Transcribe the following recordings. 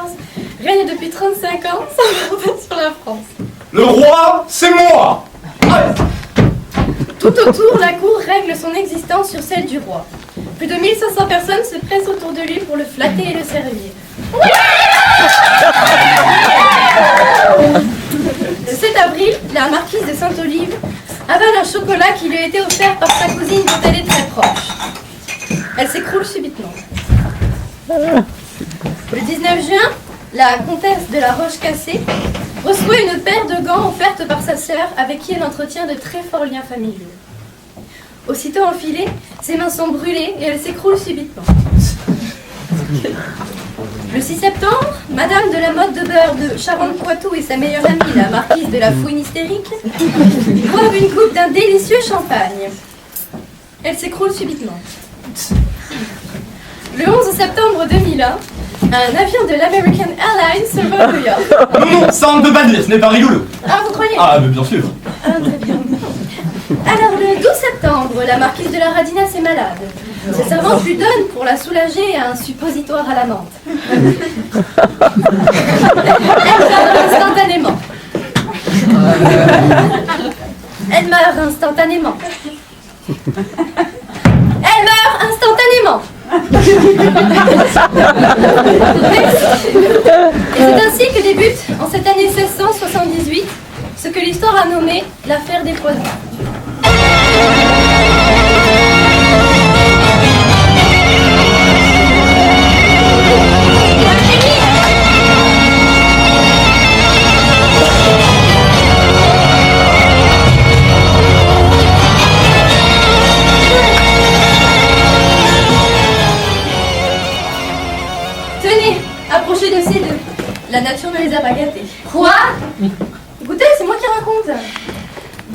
XIV, règne depuis 35 ans sans porter sur la France. Le roi, c'est moi! Tout autour, la cour règle son existence sur celle du roi. Plus de 1500 personnes se pressent autour de lui pour le flatter et le servir. Le 7 avril, la marquise de Sainte-Olive avale un chocolat qui lui a été offert par sa cousine dont elle est très proche. Elle s'écroule subitement. Le 19 juin, la comtesse de la Roche-Cassée reçoit une paire de gants offerte par sa sœur avec qui elle entretient de très forts liens familiaux. Aussitôt enfilée, ses mains sont brûlées et elle s'écroule subitement. Le 6 septembre, Madame de la Motte de Beurre de Charente-Poitou et sa meilleure amie, la marquise de la Fouine hystérique, boivent une coupe d'un délicieux champagne. Elle s'écroule subitement. Le 11 septembre 2001, un avion de l'American Airlines survole New York. Non, ça ne peut pas dire, ce n'est pas rigolo. Ah, vous croyez? Ah, mais bien sûr. Ah, très bien. Alors, le 12 septembre, la marquise de la Radinasse est malade. Ses servantes lui donnent, pour la soulager, un suppositoire à la menthe. Elle meurt instantanément. Elle meurt instantanément. Elle meurt instantanément. Et c'est ainsi que débute, en cette année 1678, ce que l'histoire a nommé l'affaire des poisons. Tenez, approchez de ces deux. La nature ne les a pas gâtés. Quoi? Écoutez, c'est moi qui raconte.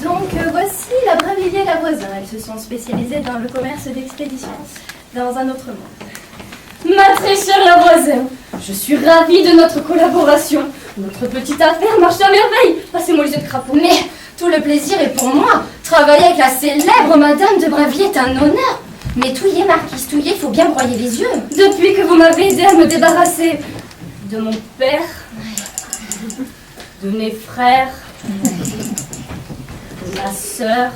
Donc, voici la Brinvilliers et la Voisin. Elles se sont spécialisées dans le commerce d'expédition dans un autre monde. Ma très chère la Voisin, je suis ravie de notre collaboration. Notre petite affaire marche à merveille. Passez-moi les yeux de crapaud. Mais tout le plaisir est pour moi. Travailler avec la célèbre Madame de Brinvilliers est un honneur. Mais Touillet, Marquise Touillet, il faut bien broyer les yeux. Depuis que vous m'avez aidé à me débarrasser de mon père, de mes frères, de ma sœur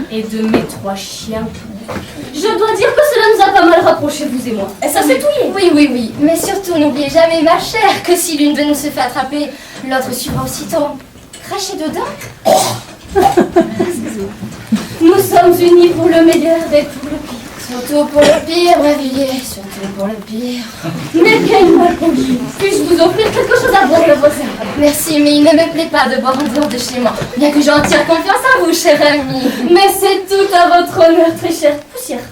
et de mes 3 chiens, je dois dire que cela nous a pas mal rapprochés, vous et moi. Et ça s'est Touillet. Oui. Mais surtout, n'oubliez jamais, ma chère, que si l'une de nous se fait attraper, l'autre suivra aussitôt. Crachez dedans. Nous sommes unis pour le meilleur et pour le pire. Surtout pour le pire, Brinvilliers, surtout pour le pire. Mais quel malconduit! Puis-je vous offrir quelque chose à boire, le voisin? Merci, mais il ne me plaît pas de boire en dehors de chez moi. Bien que j'en tire confiance à vous, chère amie. Mais c'est tout à votre honneur, très chère poussière.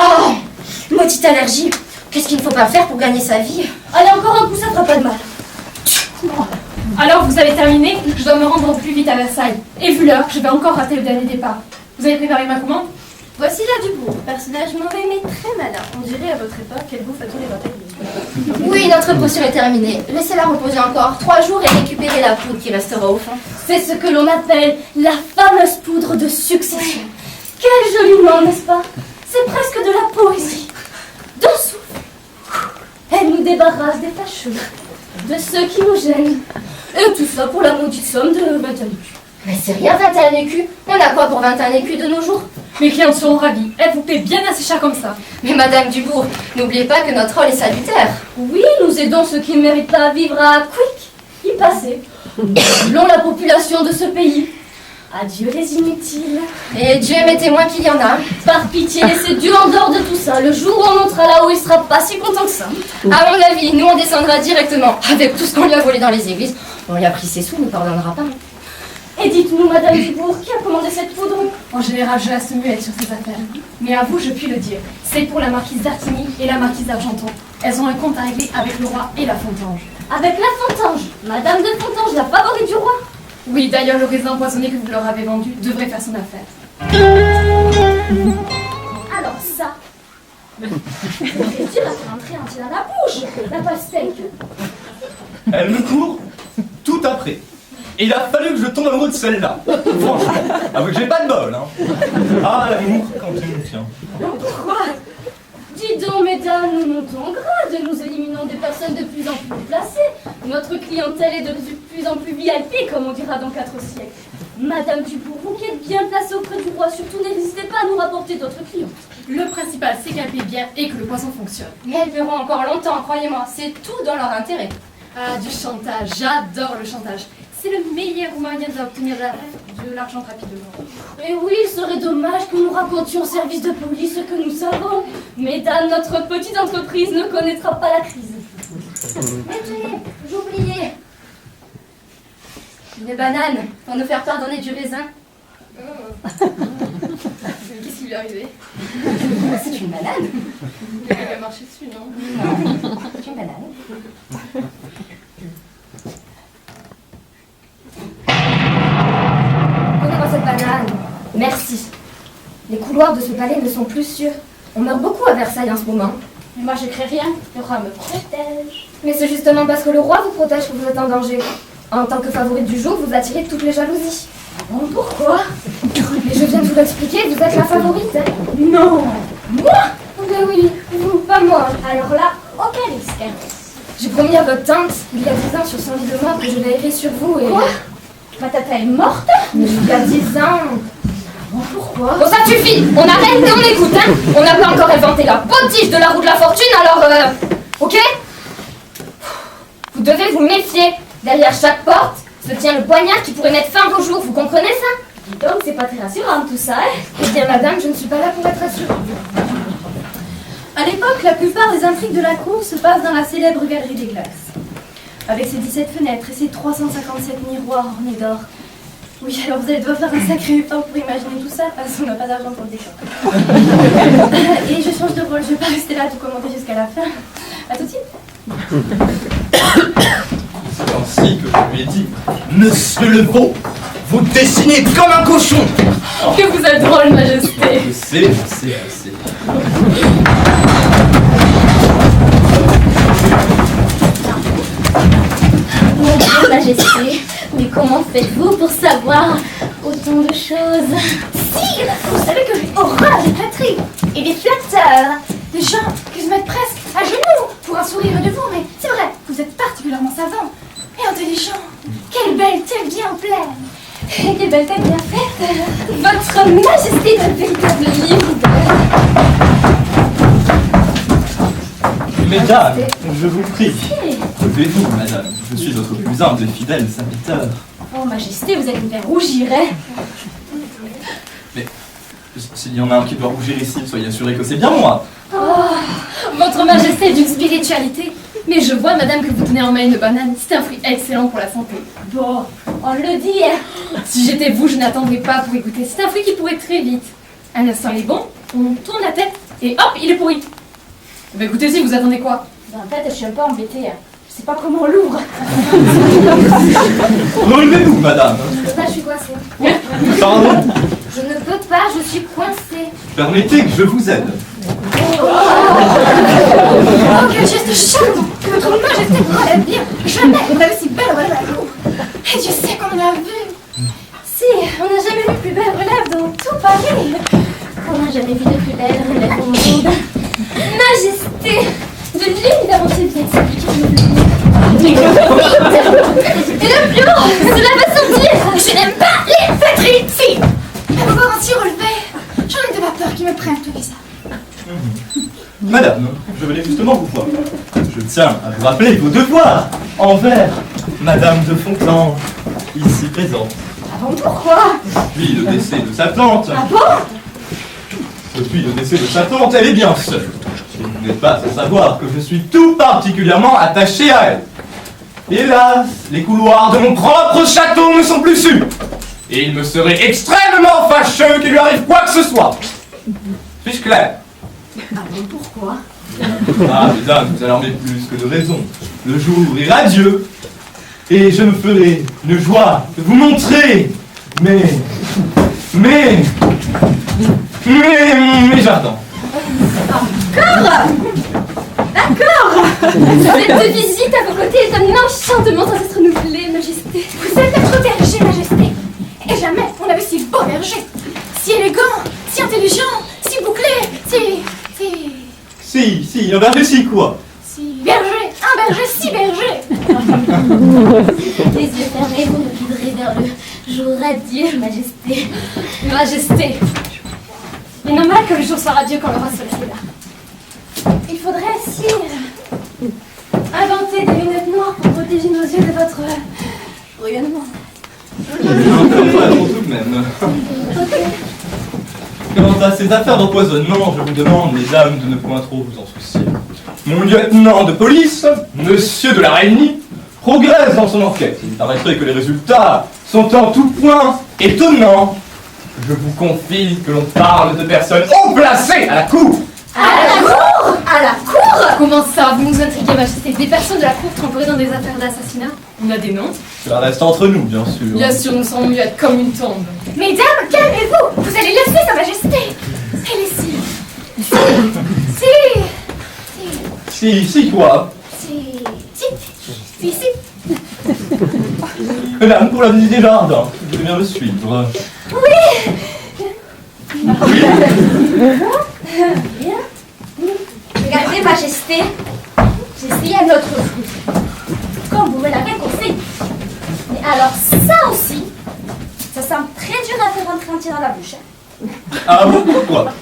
Oh, maudite allergie. Qu'est-ce qu'il ne faut pas faire pour gagner sa vie? Allez, encore un coup, ça fera pas de mal. Alors, vous avez terminé? Je dois me rendre au plus vite à Versailles. Et vu l'heure, je vais encore rater le dernier départ. Vous avez préparé ma commande? Voici la Dubourg, personnage mauvais mais très malin. On dirait à votre époque qu'elle bouffe à tous les batailles. Oui, notre potion est terminée. Laissez-la reposer encore 3 jours et récupérez la poudre qui restera au fond. C'est ce que l'on appelle la fameuse poudre de succession. Quel joli nom, n'est-ce pas? C'est presque de la poésie. D'un souffle, elle nous débarrasse des fâcheux, de ceux qui nous gênent. Et tout ça pour la maudite somme de 21 écus. Mais c'est rien, 21 écus. On a quoi pour 21 écus de nos jours? Mes clients seront ravis. Elle vous paie bien assez cher comme ça. Mais Madame Dubourg, n'oubliez pas que notre rôle est salutaire. Oui, nous aidons ceux qui ne méritent pas à vivre à quick, y passer. Selon la population de ce pays. Adieu les inutiles. Et Dieu m'est témoin qu'il y en a. Par pitié, laissez Dieu en dehors de tout ça. Le jour où on montera là-haut, il sera pas si content que ça. À mon avis, nous on descendra directement. Avec tout ce qu'on lui a volé dans les églises, on lui a pris ses sous, on ne pardonnera pas. Et dites-nous, Madame Dubourg, qui a commandé cette poudre? En général, je reste muette sur ces affaires. Mais à vous, je puis le dire. C'est pour la marquise d'Artigny et la marquise d'Argenton. Elles ont un compte à régler avec le roi et la Fontange. Avec la Fontange? Madame de Fontange, la favorite du roi? Oui, d'ailleurs, le raisin empoisonné que vous leur avez vendu devrait faire son affaire. Alors ça... C'est-à-dire la rentrer entier dans la bouche, la pastèque. Elle me court tout après. Et il a fallu que je tombe amoureux de celle-là. Franchement, avouez que j'ai pas de bol, hein. Ah, l'amour, quand tu me tiens. Pourquoi? Dis donc, mesdames, nous montons en grade, nous éliminons des personnes de plus en plus placées. Notre clientèle est de plus en plus VIP, comme on dira dans 4 siècles. Madame Dubourg, vous qui êtes bien placée auprès du roi, surtout n'hésitez pas à nous rapporter d'autres clients. Le principal, c'est qu'elle paie bien et que le poisson fonctionne. Mais elles verront encore longtemps, croyez-moi, c'est tout dans leur intérêt. Ah, du chantage, j'adore le chantage. C'est le meilleur moyen d'obtenir de l'argent rapidement. Et oui, il serait dommage que nous racontions au service de police ce que nous savons. Mesdames, notre petite entreprise ne connaîtra pas la crise. Mais tenez, j'oubliais. Des bananes pour nous faire pardonner du raisin. Qu'est-ce qui lui est arrivé? C'est une banane. Il a quelqu'un marché dessus, non? Non, c'est une banane. Donnez-moi cette banane. Merci. Les couloirs de ce palais ne sont plus sûrs. On meurt beaucoup à Versailles en ce moment. Mais moi, je crains rien. Le roi me protège. Mais c'est justement parce que le roi vous protège que vous êtes en danger. En tant que favorite du jour, vous attirez toutes les jalousies. Bon, pourquoi? Mais je viens de vous l'expliquer, vous êtes la favorite. Non. Moi? Ben oui, vous, pas moi. Alors là, aucun risque. J'ai promis à votre tante, il y a 10 ans sur son lit de mort, que je veillerai sur vous et... Quoi? Ma tata est morte? Mais il y a 10 ans. Bon, pourquoi? Bon, ça suffit. On arrête et on écoute, hein. On n'a pas encore inventé la potiche de la roue de la fortune, alors... ok? Vous devez vous méfier. Derrière chaque porte se tient le poignard qui pourrait mettre fin à vos jours, vous comprenez ça? Dis donc, c'est pas très rassurant tout ça, hein? Eh bien, madame, je ne suis pas là pour être rassurante. À l'époque, la plupart des intrigues de la cour se passent dans la célèbre galerie des glaces. Avec ses 17 fenêtres et ses 357 miroirs ornés d'or. Oui, alors vous allez devoir faire un sacré effort pour imaginer tout ça, parce qu'on n'a pas d'argent pour le décor. Et je change de rôle, je vais pas rester là à tout commenter jusqu'à la fin. À tout de suite. C'est ainsi que je lui ai dit, Monsieur le Veau, vous dessinez comme un cochon. Que vous êtes drôle, Majesté. Je sais. Mon Dieu, Majesté, mais comment faites-vous pour savoir autant de choses? Sire, vous savez que j'ai horreur des flatteries et des flatteurs. Des gens qui se mettent presque à genoux pour un sourire de vous, mais c'est vrai, vous êtes particulièrement savant et intelligent. Quelle belle tête bien pleine. Et quelle belle tête bien faite. Votre Majesté est un véritable livre. Mesdames, je vous prie, levez-vous, madame. Je suis votre plus humble et fidèle serviteur. Oh, Majesté, vous allez me faire rougir, hein? Mais s'il y en a un qui doit rougir ici, soyez assurés que c'est bien moi. Votre Majesté est d'une spiritualité. Mais je vois, madame, que vous tenez en main une banane. C'est un fruit excellent pour la santé. Bon, on le dit, hein. Si j'étais vous, je n'attendrais pas pour écouter. C'est un fruit qui pourrait très vite. Un instant, il est bon, on tourne la tête, et hop, il est pourri. Ben écoutez, si, vous attendez quoi? En fait, je suis un peu embêtée. Je sais pas comment on l'ouvre. Relevez-vous, madame. Là, je suis coincée. Pardon. Je ne peux pas, je suis coincée. Permettez que je vous aide. Oh, quel geste charmant que votre Majesté vous relève bien. Jamais on n'avait si belle relève à l'eau. Et Dieu sait qu'on en a vu. Si, on n'a jamais vu plus belle relève dans tout Paris. On n'a jamais vu de plus belle relève au monde. Majesté, de l'une d'avancée vient de s'appliquer le plus. Et le plus haut, cela va sortir. Je n'aime pas les fêteries, si. Mais vous voir ainsi relevé, j'en ai de la peur qui me prenne tout ça. Madame, je venais justement vous voir. Je tiens à vous rappeler vos devoirs envers Madame de Fontanges, ici présente. Ah bon, pourquoi? Depuis le décès de sa tante. Ah bon? Depuis le décès de sa tante, elle est bien seule. Et vous n'êtes pas sans savoir que je suis tout particulièrement attaché à elle. Hélas, les couloirs de mon propre château ne sont plus sûrs. Et il me serait extrêmement fâcheux qu'il lui arrive quoi que ce soit. Suis-je clair? Ah bon, pourquoi? Ah, mesdames, vous alarmez plus que de raison. Le jour est radieux. Et je me ferai une joie de vous montrer mes jardins. Cette visite à vos côtés est un enchantement sans être renouvelé, Majesté. Vous êtes notre un berger si quoi? Si berger, un berger, 6 bergers. Les yeux fermés, vous nous guiderez vers le jour radieux, Majesté. Majesté. Il est normal que le jour soit radieux quand le roi soleil est là. Il faudrait aussi inventer des lunettes noires pour protéger nos yeux de votre rayonnement. Tout de même. Quant à ces affaires d'empoisonnement, je vous demande, mesdames, de ne point trop vous en soucier. Mon lieutenant de police, monsieur de la Réunie, progresse dans son enquête. Il paraîtrait que les résultats sont en tout point étonnants. Je vous confie que l'on parle de personnes haut placées à la cour. À la cour? À la cour? Comment ça, vous nous intriguez, Majesté? Des personnes de la cour trempées dans des affaires d'assassinat? On a des noms? Cela reste entre nous, bien sûr. Bien sûr, nous serons muettes comme une tombe. Mesdames, calmez-vous. Vous allez laisser Sa Majesté. Elle est ici. Si, quoi? Ici. Madame, pour la visite des jardins, vous devez bien me suivre. Bien. Regardez, Majesté. J'essaye un autre fruit. Comme vous me l'avez conseillé. Mais alors, ça aussi, ça semble très dur à faire rentrer entier dans la bouche. Ah bon, pourquoi?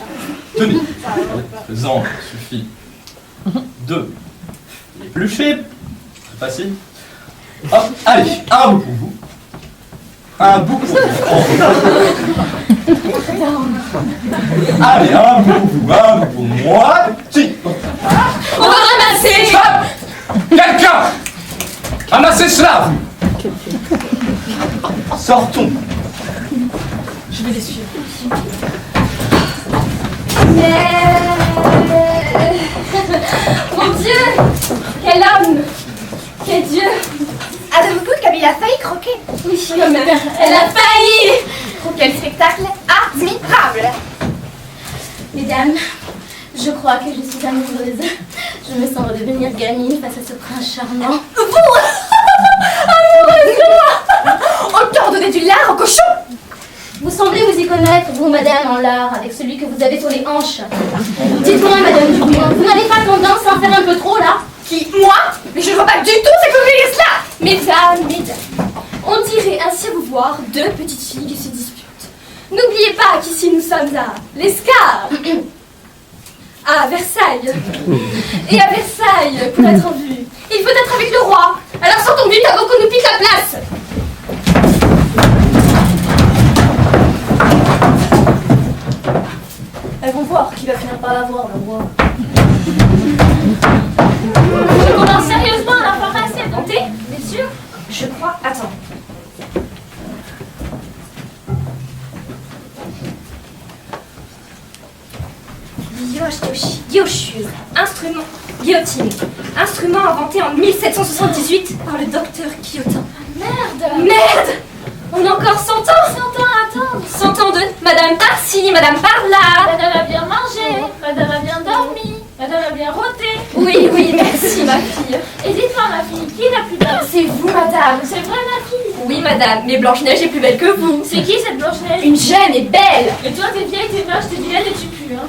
Tenez, faisant, suffit. 2. Éplucher, c'est facile. Hop, allez, un bout pour vous. Un bout pour vous. Allez, un bout pour vous, un bout pour moi. Si. On va ramasser! Stop! Quelqu'un! Amassez cela, vous! Sortons. Je vais les suivre. Mon Dieu! Quel homme! Quel Dieu! Avez-vous vu comme il a failli croquer? Oui, comme elle a failli! Quel spectacle admirable! Mesdames, je crois que je suis amoureuse. Je me sens redevenir gamine face à ce prince charmant. Vous! Amoureuse de moi! Autant donner du lard au cochon! Vous semblez vous y connaître, vous, madame, en lard, avec celui que vous avez sur les hanches. Dites-moi, madame Dupont, vous n'avez pas tendance à en faire un peu trop, là? Qui? Moi? Mais je ne vois pas du tout ce que vous voulez cela! Mesdames, on dirait ainsi vous voir deux petites filles qui se disputent. N'oubliez pas qu'ici nous sommes à l'Escar, à Versailles. Et à Versailles, pour être en vue, il faut être avec le roi. Alors sortons vite avant qu'on nous pique la place. Elles vont voir qui va finir par la voir, le roi. Je commence sérieusement à la pharmacie à compter, bien sûr. Je crois. Attends. Guillochuse. Instrument. Guillotine. Instrument inventé en 1778 par le docteur Guillotin. Merde! On a encore 100 ans! 100 ans à attendre! 100 ans de Madame par-ci, Madame par-là! Madame a bien mangé! Madame a bien dormi! Madame a bien roté! Oui, merci ma fille! Et dites-moi ma fille, qui est la plus belle? C'est vous, madame! C'est vrai ma fille? Oui, madame, mais Blanche-Neige est plus belle que vous! C'est qui cette Blanche-Neige? Une jeune et belle! Et toi, t'es vieille, t'es moche, t'es vilaine et tu pues, hein?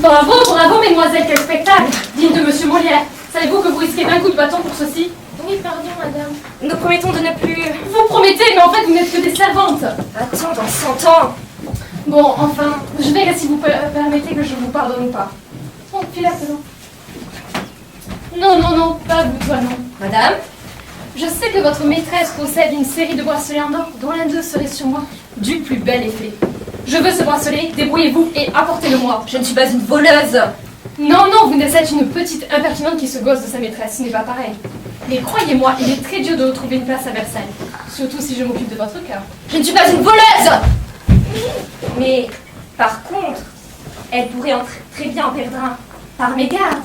Bravo, mesdemoiselles, quel spectacle! Digne de Monsieur Molière. Savez-vous que vous risquez d'un coup de bâton pour ceci? Oui, pardon, madame. Nous promettons de ne plus... Vous promettez, mais en fait, vous n'êtes que des servantes. Attends, dans 100 ans. Bon, enfin, je verrai si vous permettez que je vous pardonne ou pas. Oh, puis là, c'est bon. Non, pas vous, toi, non. Madame? Je sais que votre maîtresse possède une série de bracelets en or dont l'un d'eux serait sur moi du plus bel effet. Je veux ce bracelet, débrouillez-vous et apportez-le-moi. Je ne suis pas une voleuse. Non, vous êtes une petite impertinente qui se gosse de sa maîtresse, ce n'est pas pareil. Mais croyez-moi, il est très dur de retrouver une place à Versailles. Surtout si je m'occupe de votre cœur. Je ne suis pas une voleuse. Mais, par contre, elle pourrait très bien en perdre un par mégarde.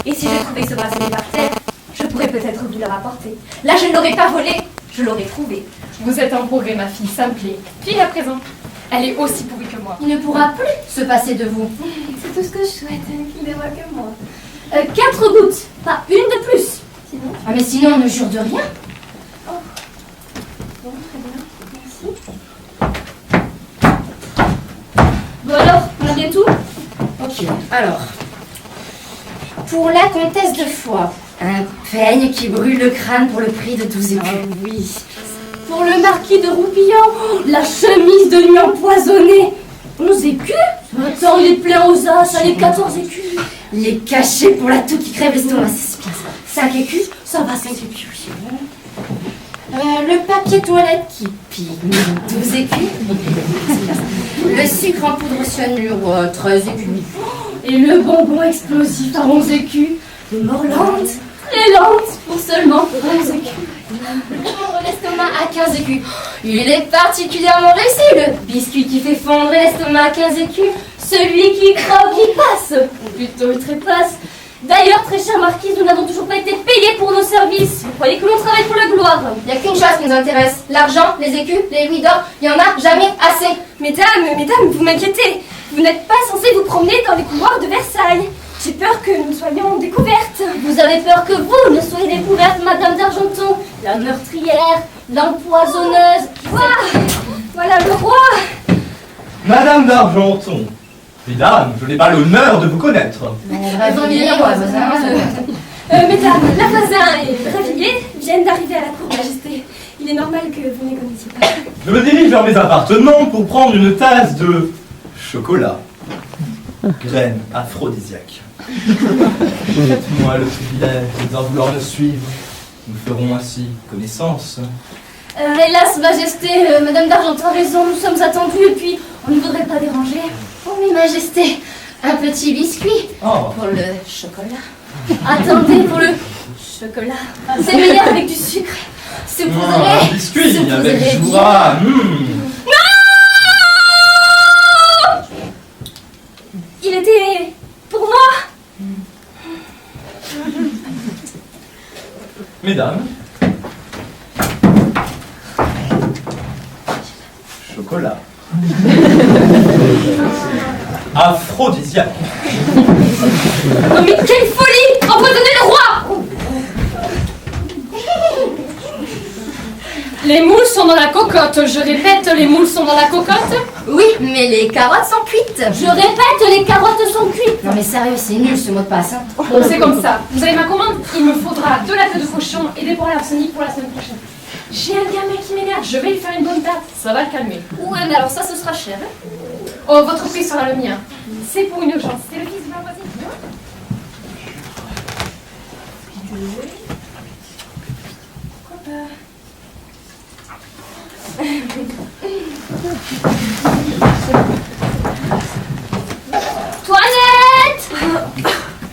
Et si je trouvais ce bracelet par terre, je pourrais peut-être vous le rapporter. Là, je ne l'aurais pas volé, je l'aurais trouvé. Vous êtes en progrès, ma fille, ça me plaît. Puis à présent, elle est aussi pourrie que moi. Il ne pourra plus se passer de vous. C'est tout ce que je souhaite, qu'il ne voit que moi. 4 gouttes, pas une de plus. Sinon... Ah mais sinon on ne jure de rien. Oh. Bon, très bien, merci. Bon alors, on a bien tout? Ok. Alors, pour la comtesse de Foix, un peigne qui brûle le crâne pour le prix de 12 écus. Ah oui. Pour le marquis de Roupillon, la chemise de nuit empoisonnée. 11 écus? Attends, les pleins aux as, ça les 14 écus. Les cachets pour la toux qui crève l'estomac, c'est bien ça. 5 écus? Ça va, 5 écus. Le papier toilette qui pique, 12 écus. Le sucre en poudre cyanure, 13 écus. Et le bonbon explosif à 11 écus. Les morlantes, les lentes pour seulement 11 écus. Le fondre l'estomac à 15 écus. Il est particulièrement réussi, le biscuit qui fait fondre l'estomac à 15 écus. Celui qui croque, qui passe, ou plutôt il trépasse. D'ailleurs, très chère marquise, nous n'avons toujours pas été payés pour nos services. Vous croyez que l'on travaille pour la gloire? Il n'y a qu'une chose qui nous intéresse, l'argent, les écus, les louis d'or, il n'y en a jamais assez. Mesdames, vous m'inquiétez. Vous n'êtes pas censées vous promener dans les couloirs de Versailles. J'ai peur que nous soyons découvertes. Vous avez peur que vous ne soyez découverte, Madame d'Argenton, la meurtrière, l'empoisonneuse. Voilà le roi. Madame d'Argenton. Mesdames, je n'ai pas l'honneur de vous connaître. Mesdames, la voisin et Ravillier viennent d'arriver à la cour, Majesté. Il est normal que vous ne les connaissiez pas. Je me dirige vers mes appartements pour prendre une tasse de chocolat. Graine aphrodisiaque. Faites-moi le privilège de bien vouloir me suivre. Nous ferons ainsi connaissance. Hélas, Majesté, Madame d'Argenton a raison, nous sommes attendus et puis on ne voudrait pas déranger. Oh, mais Majesté, un petit biscuit Oh. pour le chocolat. Attendez pour le chocolat. C'est meilleur avec du sucre. Un biscuit avec joie. Il était pour moi. Mesdames. Chocolat. Aphrodisiaque. Oh mais quelle folie! Empoisonner le roi! Les moules sont dans la cocotte. Je répète, les moules sont dans la cocotte. Oui, mais les carottes sont cuites. Je répète, les carottes sont cuites. Non mais sérieux, c'est nul ce mot de passe. Hein. Bon, c'est comme ça. Vous avez ma commande? Il me faudra 2 lattes de cochon et des poires à l'arsenic pour la semaine prochaine. J'ai un gamin qui m'énerve. Je vais lui faire une bonne tarte. Ça va le calmer. Ouais, mais alors ça, ce sera cher. Oh, votre prix sera le mien. C'est pour une urgence. C'est le fils de ma voisine. Toilette!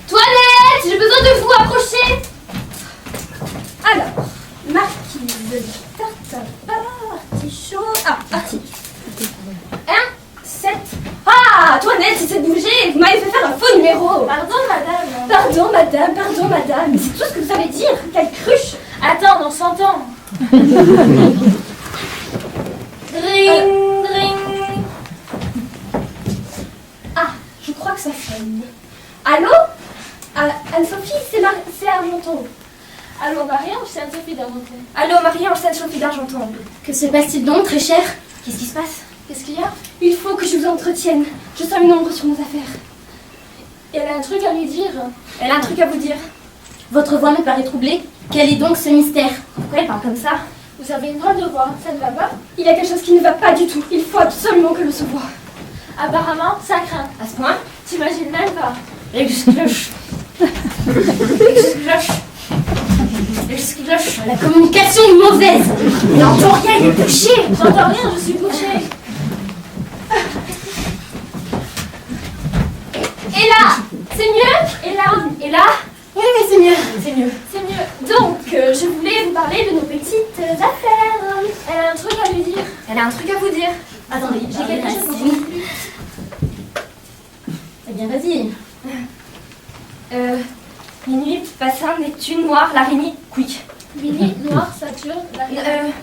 Toilette! J'ai besoin de vous approcher. Alors, marquise de tarte artichaut. Ah, artichaut. 1, 7. Ah, Toinette, c'est de bouger. Vous m'avez fait faire un faux numéro. Pardon, madame. Pardon, madame. Mais c'est tout ce que vous savez dire. Quelle cruche. Attends, on s'entend. Ring, ring. Ah, je crois que ça sonne. Allô? Anne-Sophie, c'est Argenton. Allô, Marie-Ange, c'est Anne-Sophie d'Argenton. Allô, Marie-Ange, c'est Anne-Sophie d'Argenton. Que se passe-t-il donc, très cher? Qu'est-ce qui se passe? Qu'est-ce qu'il y a? Il faut que je vous entretienne. Je sens une ombre sur nos affaires. Elle a un truc à lui dire. Elle a un truc à vous dire. Votre voix me paraît troublée. Quel est donc ce mystère? Pourquoi elle parle comme ça? Vous avez une drôle de voix, ça ne va pas? Il y a quelque chose qui ne va pas du tout. Il faut absolument que l'on se voie. Apparemment, ça craint. À ce point? T'imagines même pas. Excloche. La communication est mauvaise. Il n'entend rien, il est bouché. J'entends rien, je suis bouchée. Et là? C'est mieux? Et là? Oui, c'est mieux. C'est mieux. Donc, je voulais vous parler de nos petites affaires. Elle a un truc à lui dire. Elle a un truc à vous dire. Attendez, J'ai quelque chose pour vous. Eh bien, vas-y. Minuit, bassin, Neptune, noir, l'araignée, quick. Minuit, noir, Saturne,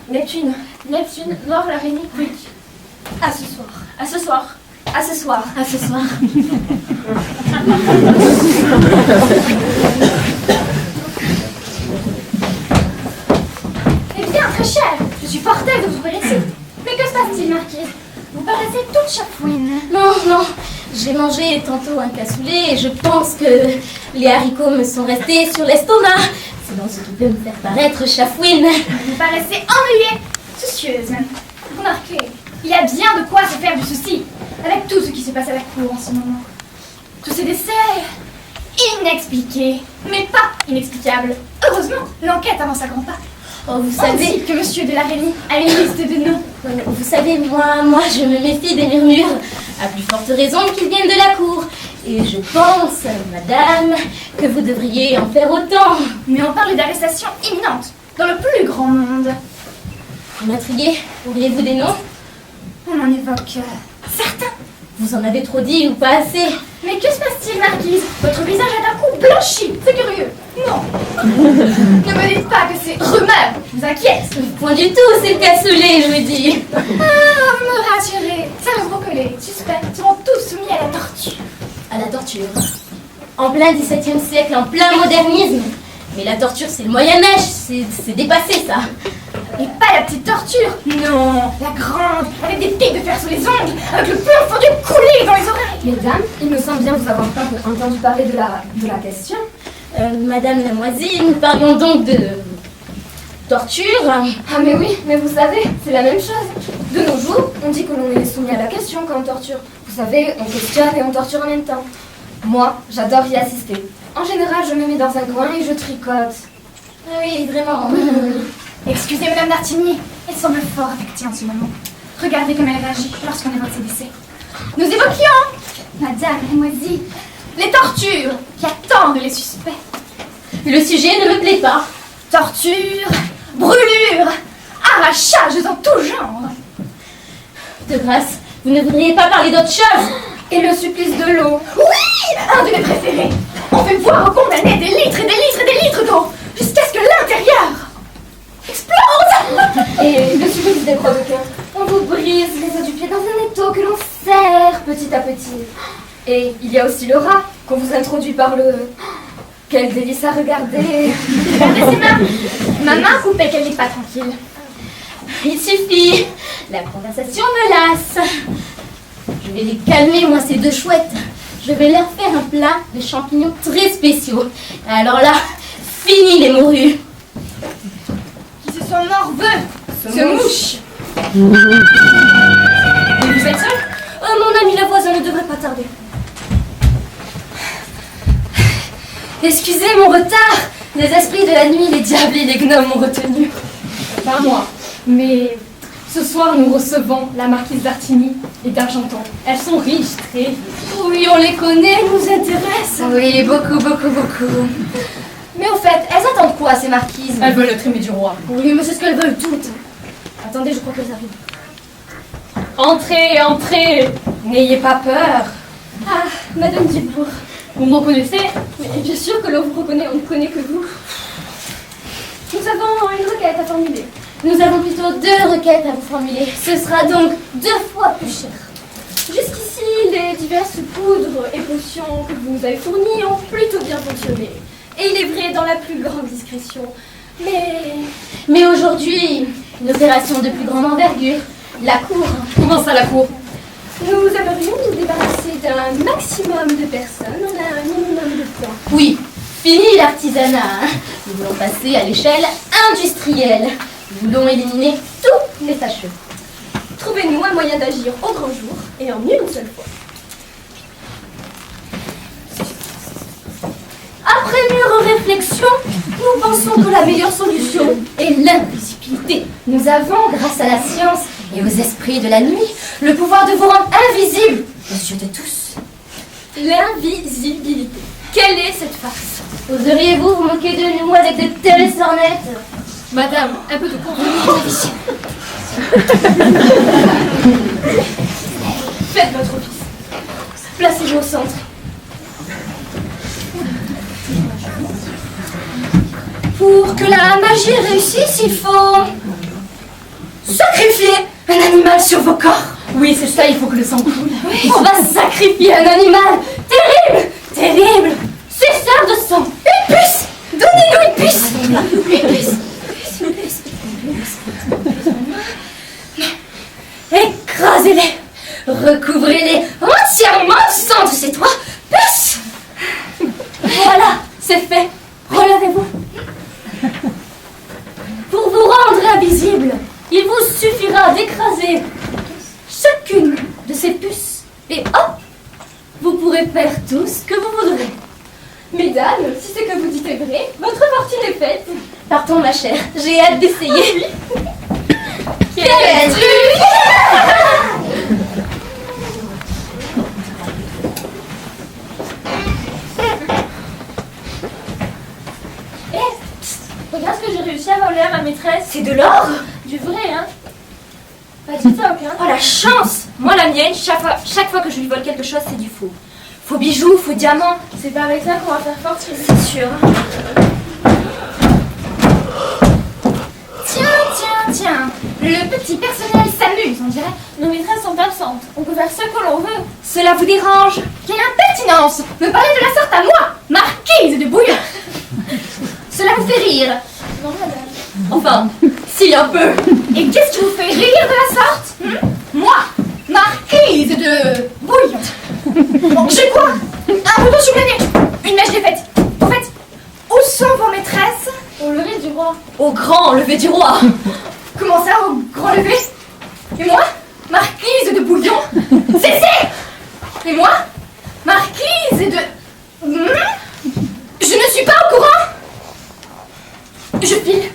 Neptune. Neptune, noir, l'araignée, quick. À ce soir. À ce soir. À ce soir. À ce soir. Eh bien, très cher, je suis fort aise de vous trouver ici. Mais que se passe-t-il, marquise? Vous paraissez toute chafouine. Non, J'ai mangé tantôt un cassoulet et je pense que les haricots me sont restés sur l'estomac. C'est donc ce qui peut me faire paraître chafouine. Vous paraissez ennuyée, soucieuse même. Remarquez, il y a bien de quoi se faire du souci avec tout ce qui se passe à la cour en ce moment. Tous ces décès inexpliqués, mais pas inexplicables. Heureusement, l'enquête avance à grands pas. Oh, vous On savez, dit que Monsieur de la Reynie a une liste de noms. vous savez, moi, je me méfie des murmures. À plus forte raison qu'ils viennent de la cour. Et je pense, madame, que vous devriez en faire autant. Mais on parle d'arrestation imminente dans le plus grand monde. Vous m'intriguez. Auriez-vous des noms? On en évoque certains. Vous en avez trop dit ou pas assez? Mais que se passe-t-il, Marquise? Votre visage a d'un coup blanchi. C'est curieux. Non. Ne me dites pas que c'est rumeur. Je vous inquiète. Point du tout, c'est le cassoulet, je vous dis. Ah, vous me rassurez. Ça me que les suspects seront tous soumis à la torture. À la torture. En plein XVIIe siècle, en plein modernisme. Mais la torture, c'est le Moyen-Âge, c'est dépassé ça. Et pas la petite torture. Non, la grande, avec des pics de fer sous les ongles, avec le plomb fondu coulé dans les oreilles. Mesdames, il me semble bien vous avoir entendu parler de la question. Madame Lamoisine, nous parlions donc de torture. Ah mais oui, mais vous savez, c'est la même chose. De nos jours, on dit que l'on est soumis à la question quand on torture. Vous savez, on questionne et on torture en même temps. Moi, j'adore y assister. En général, je me mets dans un coin et je tricote. Ah oui, vraiment. Excusez Madame Dartigny, elle semble fort affectée en ce moment. Regardez comme elle réagit lorsqu'on évoque ses décès. Nous évoquions, Madame Lamoisine, les tortures qui attendent les suspects. Le sujet ne me plaît pas. Torture, brûlure, arrachages en tout genre. De grâce, vous ne voudriez pas parler d'autre chose? Et le supplice de l'eau. Oui, un de mes préférés. On fait boire aux condamnés des litres et des litres et des litres d'eau jusqu'à ce que l'intérieur explose. Et le supplice des croix de cœur. On vous brise les os du pied dans un étau que l'on serre petit à petit. Et il y a aussi le rat qu'on vous introduit par le... Quel délice à regarder. Regardez ses mains. Ma main coupée qu'elle n'est pas tranquille. Il suffit. La conversation me lasse. Je vais les calmer, moi, ces deux chouettes. Je vais leur faire un plat de champignons très spéciaux. Alors là, fini les morues. Qui se sont morveux, se mouchent. Et vous êtes seul? Oh, mon ami, la voisin ne devrait pas tarder. Excusez mon retard. Les esprits de la nuit, les diables et les gnomes m'ont retenu. Pas moi. Mais ce soir, nous recevons la marquise d'Artigny et d'Argenton. Elles sont riches, très riches. Oui, on les connaît, elles nous intéressent. Oui, beaucoup, beaucoup, beaucoup. Mais au fait, elles attendent quoi, ces marquises? Elles veulent être aimées du roi. Oui, mais c'est ce qu'elles veulent toutes. Attendez, je crois qu'elles arrivent. Entrez, entrez. N'ayez pas peur. Ah, Madame Dubourg. Vous me reconnaissez? Mais bien sûr que l'on vous reconnaît, on ne connaît que vous. Nous avons une requête à formuler. Nous avons plutôt 2 requêtes à vous formuler. Ce sera donc 2 fois plus cher. Jusqu'ici, les diverses poudres et potions que vous nous avez fournies ont plutôt bien fonctionné. Et il est vrai dans la plus grande discrétion. Mais aujourd'hui, une opération de plus grande envergure. La cour. Comment ça, la cour? Nous aimerions nous débarrasser d'un maximum de personnes en un minimum de temps. Oui, fini l'artisanat. Nous voulons passer à l'échelle industrielle. Nous voulons éliminer tous les fâcheux. Trouvez-nous un moyen d'agir au grand jour et en une seule fois. Après mûre réflexion, nous pensons que la meilleure solution est l'invisibilité. Nous avons, grâce à la science et aux esprits de la nuit, le pouvoir de vous rendre invisibles aux yeux de tous. L'invisibilité. Quelle est cette farce? Oseriez-vous vous moquer de nous avec de telles sornettes? Madame, un peu de convenance. Faites votre office. Placez-vous au centre. Pour que la magie réussisse, il faut sacrifier un animal sur vos corps. Oui, c'est ça, il faut que le sang coule. Oui. On va sacrifier un animal terrible, terrible. Suceur de sang. Une puce. Donnez-nous une puce. Une puce. Écrasez-les. Recouvrez-les entièrement de sang. invisible. Il vous suffira d'écraser chacune de ces puces. Et hop, vous pourrez faire tout ce que vous voudrez. Mesdames, si ce que vous dites est vrai, votre partie est faite. Partons, ma chère. J'ai hâte d'essayer. Quel truc! Regarde ce que j'ai réussi à voler à ma maîtresse. C'est de l'or? Du vrai, hein. Pas dit ça, aucun. Oh la chance! Moi, la mienne, chaque fois que je lui vole quelque chose, c'est du faux. Faux bijoux, faux diamants. C'est pas avec ça qu'on va faire fortune. C'est sûr. Tiens, le petit personnel s'amuse, on dirait. Nos maîtresses sont absentes. On peut faire ce que l'on veut. Cela vous dérange? Quelle impertinence! Me parler de la sorte à moi, marquise de bouillon. Cela vous fait rire. Non, madame. Enfin, si un peu. Et qu'est-ce qui vous fait rire de la sorte? Moi, marquise de bouillon. Bon, j'ai quoi? Un bouton sous le nez, une mèche défaite. En fait, où sont vos maîtresses? Au lever du roi. Au grand lever du roi. Comment ça, au grand lever? Et moi, marquise de bouillon? Cessez! Et moi, marquise de... Je ne suis pas au courant. Je file.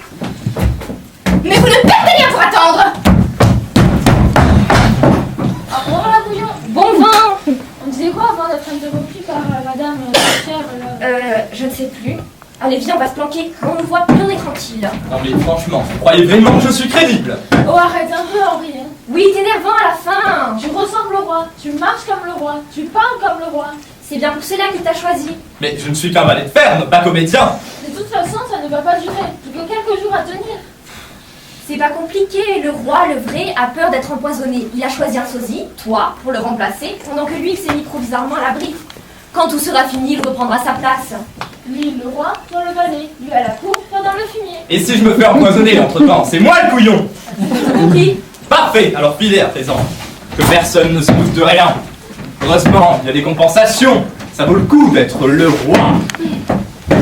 Mais vous ne perdez rien pour attendre. Au revoir, la bouillon. Bon vin. On disait quoi avant d'être interrompu par madame Pierre Je ne sais plus. Allez, viens, on va se planquer. On ne voit plus, on est tranquille. Non mais franchement, vous croyez vraiment que je suis crédible? Oh, arrête un peu, Henri. Hein. Oui, t'énervant à la fin. Tu ressembles au roi. Tu marches comme le roi. Tu parles comme le roi. C'est bien pour cela qu'il t'a choisi. Mais je ne suis qu'un valet de ferme, pas comédien. De toute façon, ça ne va pas durer. Plus que quelques jours à tenir. C'est pas compliqué. Le roi, le vrai, a peur d'être empoisonné. Il a choisi un sosie, toi, pour le remplacer, pendant que lui, il s'est mis provisoirement à l'abri. Quand tout sera fini, il reprendra sa place. Lui, le roi, dans le palais. Lui, à la cour, toi, dans le fumier. Et si je me fais empoisonner entre-temps, c'est moi le couillon. Compris? Parfait, alors filez à présent. Que personne ne se doute de rien. Heureusement, il y a des compensations. Ça vaut le coup d'être le roi. Mais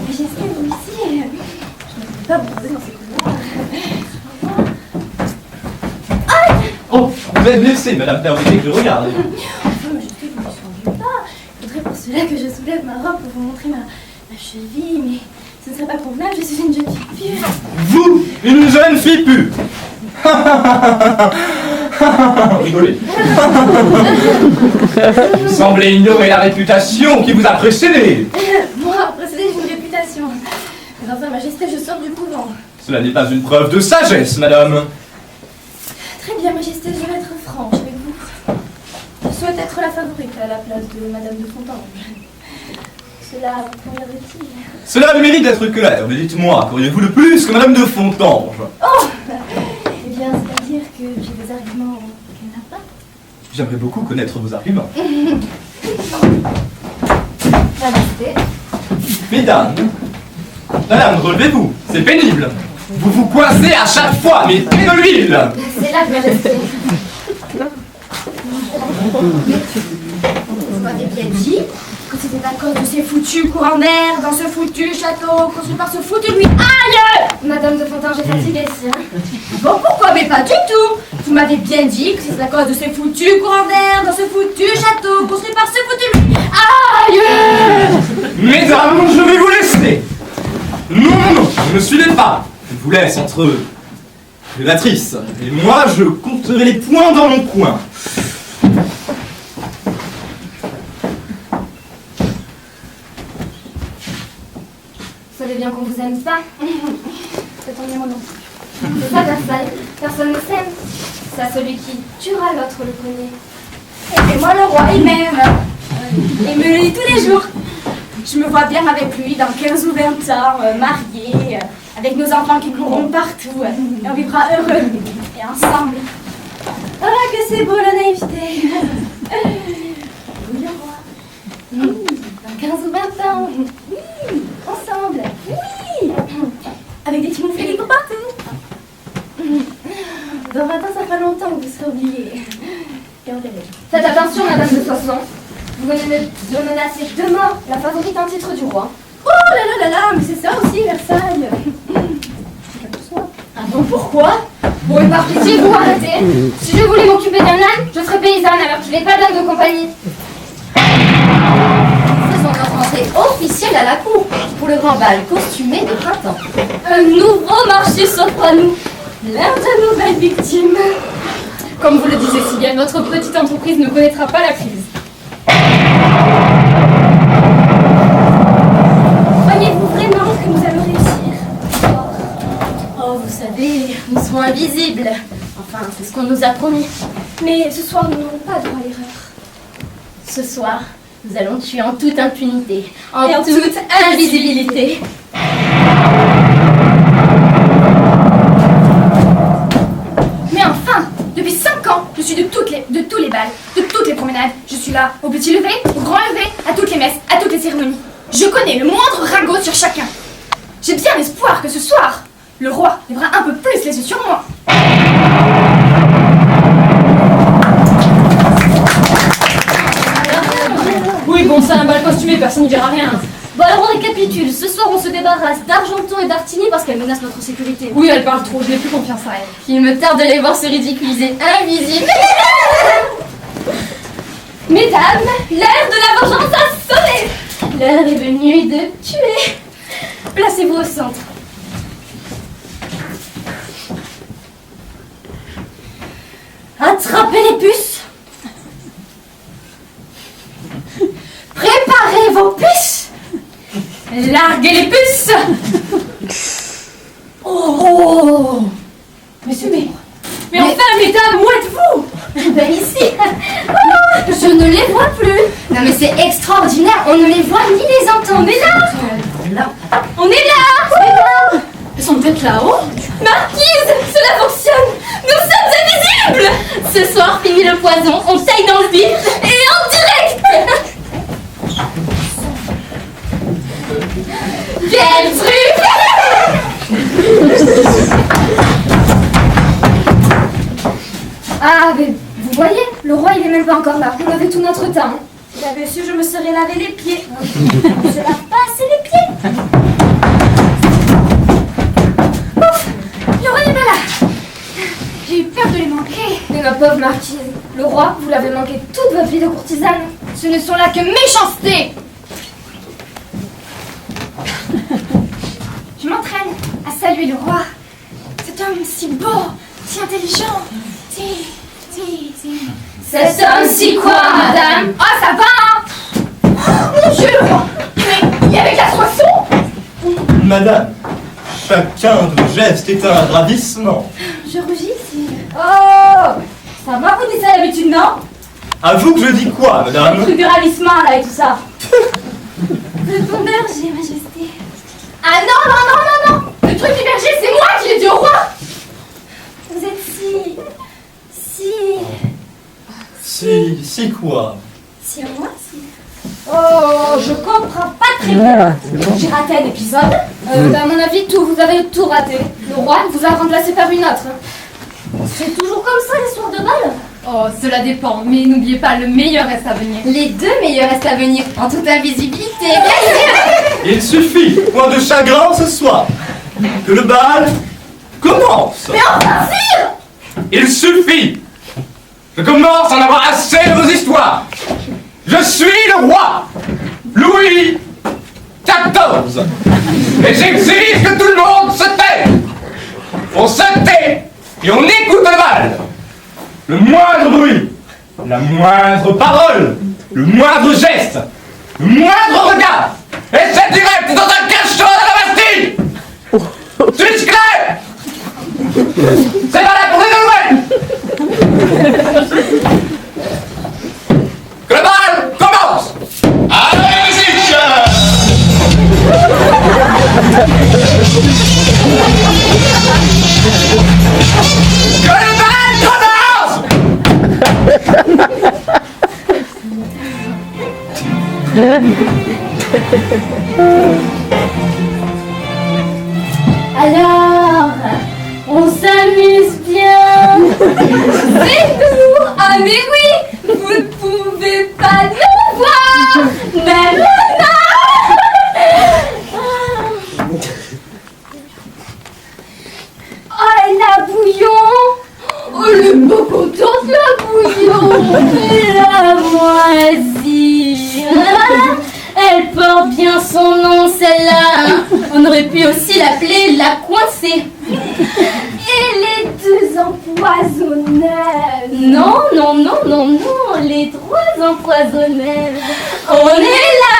j'espère vous ici. Je ne peux pas vous poser dans ces couloirs. Oh, vous êtes blessée, madame, permettez que je regarde. Enfin, mais je sais que vous ne changez pas. Il faudrait pour cela que je soulève ma robe pour vous montrer ma cheville, mais ce ne serait pas convenable, je suis une jeune fille pure. Vous, une jeune fille pure. Rigolez. Vous semblez ignorer la réputation qui vous a précédé. Moi, précédé d'une réputation. Mais enfin, Majesté, je sors du couvent. Cela n'est pas une preuve de sagesse, madame. Très bien, Majesté, je vais être franche avec vous. Je souhaite être la favorite à la place de Madame de Fontange. Cela vous conviendrait-il? Cela mérite d'être clair, mais dites-moi, qu'auriez-vous de plus que madame de Fontange? Oh! Eh bien, c'est-à-dire que j'ai des arguments qu'elle n'a pas. J'aimerais beaucoup connaître vos arguments. Majesté. Mesdames, madame, relevez-vous, c'est pénible. Vous vous coincez à chaque fois, mais que de l'huile. C'est là, Majesté. Vous m'avez bien dit que c'était à cause de ces foutus courants d'air dans ce foutu château construit par ce foutu Louis. Aïe! Madame de Fontange est fatiguée, si. Bon, pourquoi? Mais pas du tout! Vous m'avez bien dit que c'était à cause de ces foutus courants d'air dans ce foutu château construit par ce foutu Louis. Aïe! Mesdames, je vais vous laisser. Non, ne me suivez pas. Je vous laisse entre relatrices. Et moi, je compterai les points dans mon coin. Vous savez bien qu'on vous aime pas. C'est ton nom non plus. C'est ça, Versailles. Personne ne s'aime. C'est à celui qui tuera l'autre le premier. Et moi, le roi, il m'aime. Il me le dit tous les jours. Je me vois bien avec lui dans 15 ou 20 ans, mariés, avec nos enfants qui courront partout. Et on vivra heureux et ensemble. Ah, que c'est beau la naïveté. Oui, le roi. Dans 15 ou 20 ans. Oui, ensemble. Oui. Avec des petits mouflés partout. Dans 20 ans, ça fera longtemps que vous serez oubliés. Et on verra. Faites attention, Madame de Soissons. Vous venez de menacer de mort la favorite en titre du roi. Oh là là là là, mais c'est ça aussi, Versailles. Bon, pourquoi? Bon, et par pitié, vous arrêtez. Si je voulais m'occuper d'un âne, je serais paysanne alors que je n'ai pas d'âne de compagnie. Faisons notre entrée officielle à la cour pour le grand bal costumé de printemps. Un nouveau marché s'offre à nous. L'ère de nouvelles victimes. Comme vous le disiez si bien, notre petite entreprise ne connaîtra pas la crise. Croyez-vous vraiment que nous allons réussir? Oh, vous savez, nous serons invisibles. Enfin, c'est ce qu'on nous a promis. Mais ce soir, nous n'aurons pas droit à l'erreur. Ce soir, nous allons tuer en toute impunité, Et en toute invisibilité. Mais enfin, depuis 5 ans, je suis de tous les bals, de toutes les promenades. Je suis là, au petit lever, au grand lever, à toutes les messes, à toutes les cérémonies. Je connais le moindre ringot sur chacun. J'ai bien l'espoir que ce soir, le roi lèvera un peu plus les yeux sur moi. Oui, bon, ça, un bal costumé, personne ne dira rien. Bon, alors on récapitule. Ce soir, on se débarrasse d'Argenton et d'Artigny parce qu'elles menacent notre sécurité. Oui, elle parle trop, je n'ai plus confiance à elle. Il me tarde de les voir se ridiculiser invisibles. Mesdames, l'ère de la vengeance a sonné. L'heure est venue de tuer. Placez-vous au centre. Attrapez les puces. Préparez vos puces. Larguez les puces. Oh, Mais enfin, mesdames, où êtes-vous? ben ici. Oh, je ne les vois plus. Non mais c'est extraordinaire. On ne les voit ni les entend. Mais là, On est là. Elles sont peut-être là-haut. Marquise, cela fonctionne. Nous sommes invisibles. ce soir, fini le poison. On taille dans le vif. Et en direct. Quel truc. Ah, mais vous voyez, le roi il est même pas encore là. On avait tout notre temps. Si j'avais su, je me serais lavé les pieds. Je lave pas assez les pieds. Ouf, le roi n'est pas là. J'ai eu peur de les manquer. Mais ma pauvre marquise, le roi, vous l'avez manqué toute votre vie de courtisane. Ce ne sont là que méchancetés. Je m'entraîne à saluer le roi. Cet homme si beau, si intelligent, si... Cet homme, si quoi, madame? Oh, ça va, hein. Oh, mon Dieu, le roi. Mais il y avait de la soisson. Madame, chacun de vos gestes est un ravissement. Je rougis si... Oh, ça va, vous dites ça d'habitude, non? À vous que je dis quoi, Le madame? truc de ravissement, là, et tout ça. Vous êtes mon berger, majesté. Ah non, non, non, non, non. Le truc du berger, c'est moi qui l'ai dit au roi. Vous êtes si... Si quoi? Si moi, si... Oh, je comprends pas très bien. J'ai raté un épisode. À mon avis, vous avez tout raté. Le roi vous a remplacé par une autre. C'est toujours comme ça les soirs de bal. Oh, cela dépend, mais n'oubliez pas, le meilleur reste à venir. Les deux meilleurs restent à venir en toute invisibilité. Il suffit, point de chagrin ce soir, que le bal commence. Mais enfin, sire. Il suffit. Je commence à en avoir assez de vos histoires. Je suis le roi, Louis XIV. Et j'exige que tout le monde se taise. On se tait et on écoute le bal. Le moindre bruit, la moindre parole, le moindre geste, le moindre regard. Et c'est direct dans un cachot de la Bastille. C'est clair. C'est valable pour les Noël. Que le bal commence. Allez, musique. Que le bal commence. Alors, on s'amuse bien. C'est nous. Ah mais oui, vous ne pouvez pas nous voir. Même Oh, elle bouillon. Oh, elle est pas contente, la bouillon. Elle a moisi. Elle porte bien son nom, celle-là. On aurait pu aussi l'appeler la coincée. Et les deux empoisonneuses. Non, non, non, non, non, les trois empoisonneuses. On est là.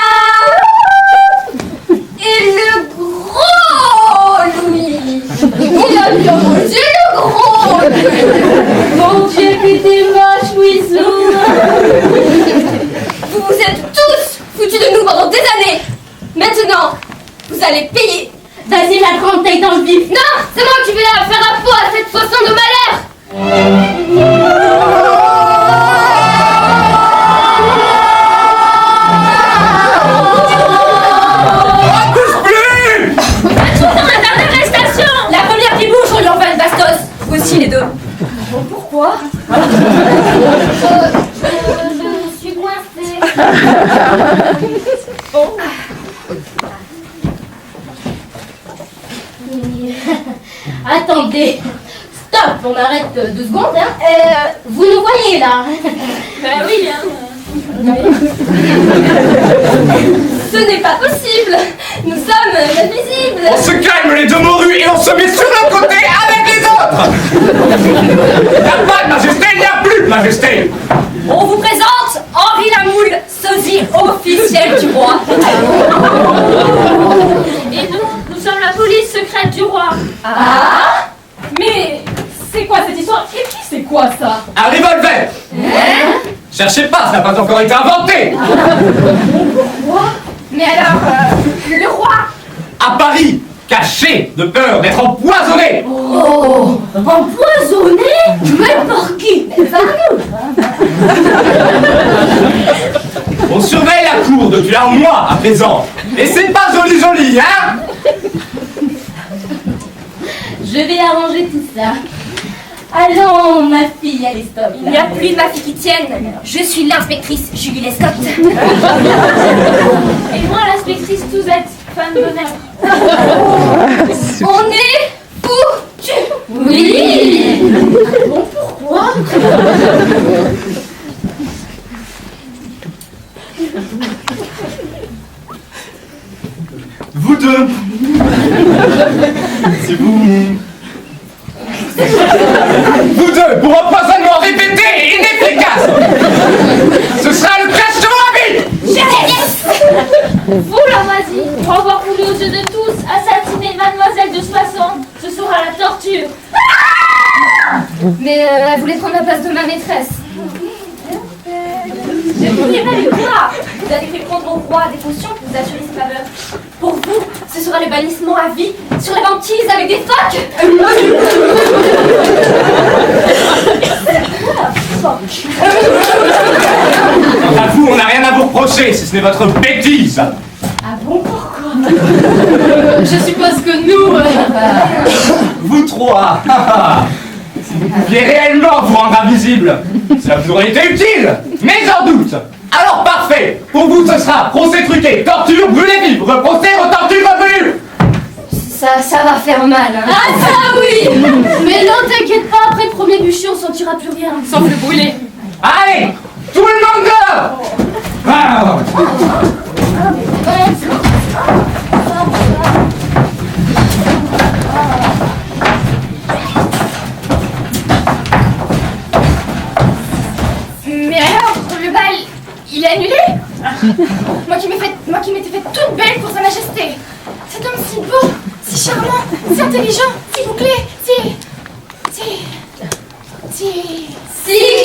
Et le gros Louis. Il a bien mangé le gros Louis. Mon Dieu, que t'es moche, Louisou. Vous vous êtes tous foutus de nous pendant des années. Maintenant, vous allez payer. Vas-y, la grande taille dans le vif. Non, c'est moi qui vais la faire à peau à cette poisson de malheur. La première qui bouge, on lui envoie une bastos. Vous aussi, les deux. Pourquoi? Je suis coincée. Attendez. Stop, on arrête 2 secondes. Hein. Vous nous voyez là? Oui, hein. Ce n'est pas possible. Nous sommes invisibles. On se calme les deux morues et on se met sur le côté avec les autres. Il n'y a pas de majesté, il n'y a plus de majesté. On vous présente Henri Lamoule, sosie officiel du roi. Et nous sommes la police secrète du roi. Ah? Mais c'est quoi cette histoire? Et puis c'est quoi ça? Un revolver. Cherchez pas, ça n'a pas encore été inventé. Mais alors, le roi. À Paris, caché de peur d'être empoisonné. Oh, empoisonné? Mais par qui? On surveille la cour depuis un mois à présent. Et c'est pas joli joli, hein? Je vais arranger tout ça. Allons, ma fille, allez, stop. Il n'y a plus de ma fille qui tienne. Je suis l'inspectrice Julie Lescott. Et moi, l'inspectrice Touzette, femme d'honneur. On est foutus. Oui. Bon, pourquoi? Vous deux. C'est vous. Vous deux, pour empoisonnement répété et inefficace. Ce sera le cachot à vie. Vous, la moisie, pour avoir voulu aux yeux de tous assassiner mademoiselle de Soissons, ce sera la torture. Mais elle voulait prendre la place de ma maîtresse. Je vous dirai le roi. Vous avez fait prendre au roi des potions pour vous assurer ses faveurs. Pour vous, ce sera le bannissement à vie sur la banquise avec des phoques. Quant à vous, on n'a rien à vous reprocher, si ce n'est votre bêtise. Ah bon, pourquoi? Je suppose que nous... Vous trois. Si vous pouviez réellement vous rendre invisible, cela vous aurait été utile. Mais j'en doute. Alors parfait. Pour vous, ce sera procès truqué, torture, brûlé vif, reprocès, retorture, revenu. Ça va faire mal. Hein. Ah ça oui. Mais non, t'inquiète pas, après le premier bûcher, on sentira plus rien. Sauf le brûler. Allez, tout le monde dehors. Ah. Mais alors, le bal, il est annulé. Moi qui m'étais fait toute belle pour sa majesté. Cet homme si beau, si charmant, si intelligent, si bouclé, si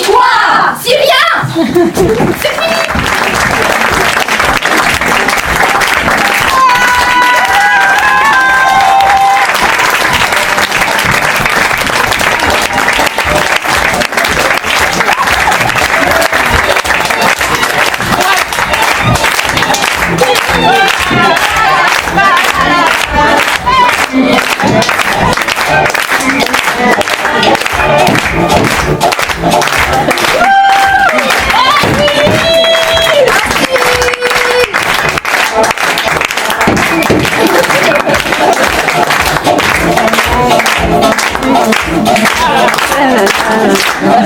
quoi? Si rien. C'est fini. Ah oui. la.